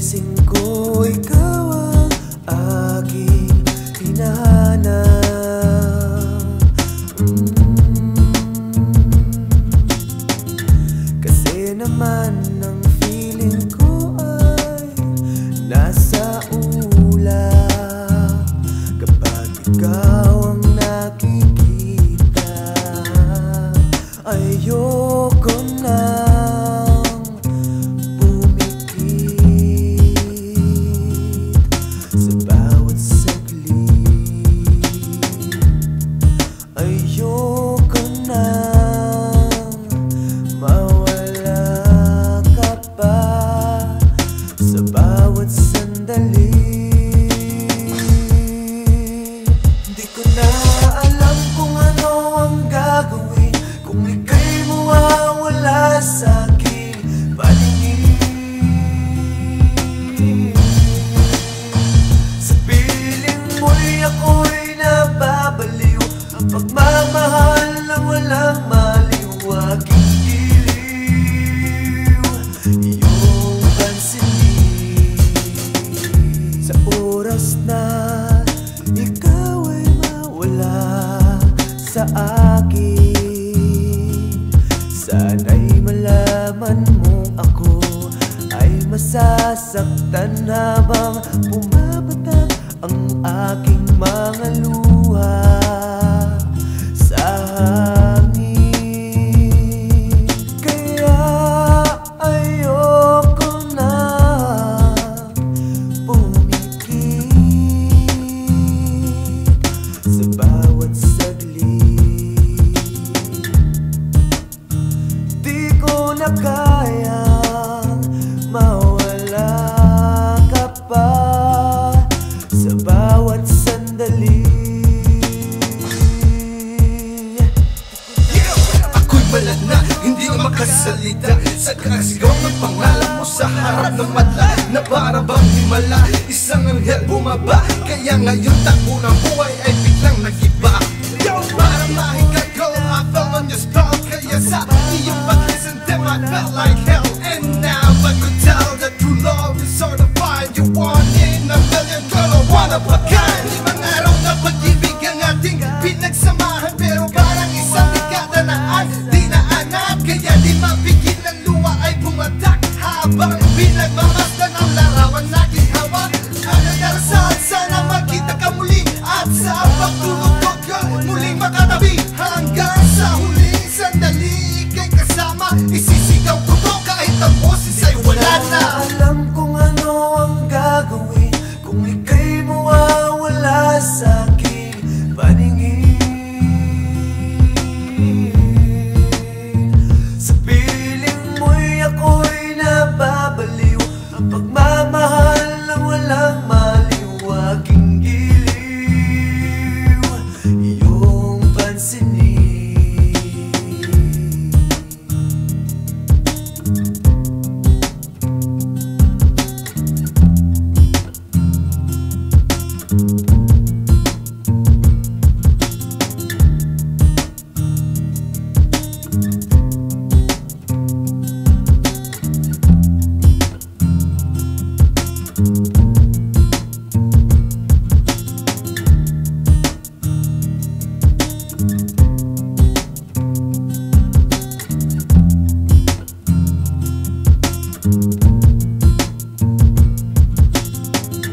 Pagising ko, ikaw ang aking hinahanap. Kasi naman ang feeling ko ay nasa ulap kapag ikaw ang nakikita. Ayoko nang pumikit sa bawat saglit. Ayoko nang mawala ka pa sa bawat sandali. Di ko na alam kung ano ang gagawin kung ika'y mawawala sa'king paningin. Sa piling mo'y ako'y nababaliw, ang pagmamahal na walang maliw, aking giliw, iyong pansinin. Sa oras na ikaw ay mawala sa akin, sana'y malaman mong ako ay masasaktan habang bumabatak ang aking mga luha sa hangin. Kaya ayoko na pumikit sa bawat saglit. Di ko na kayang mawala ka pa sa bawat sandali. Ako'y balag na, hindi na makasalita sa kakasigaw ng pangalan mo sa harap ng madla na para bang himala, isang anghel bumaba. Kaya ngayon takbo ng buhay ay biglang nag-iba. Para mahikat ko, I fell on your spell. Kaya sa iyong pag-listen them, I felt like hell. And now I could tell that true love is certified. You one in a million, girl, one of a kind. Limang araw na pag-ibig ang ating pinagsamahan, pero parang isang dekada na di naanap. Kaya di mapigil ang luha ay pumatak habang pinagmamasdan ang larawan nating hawak. Ang nagdarasal, sana magkita ka muli at sa pagtulog ko, girl, muling makatabi hanggang sa huling sandali. Ika'y kasama, isisigaw ko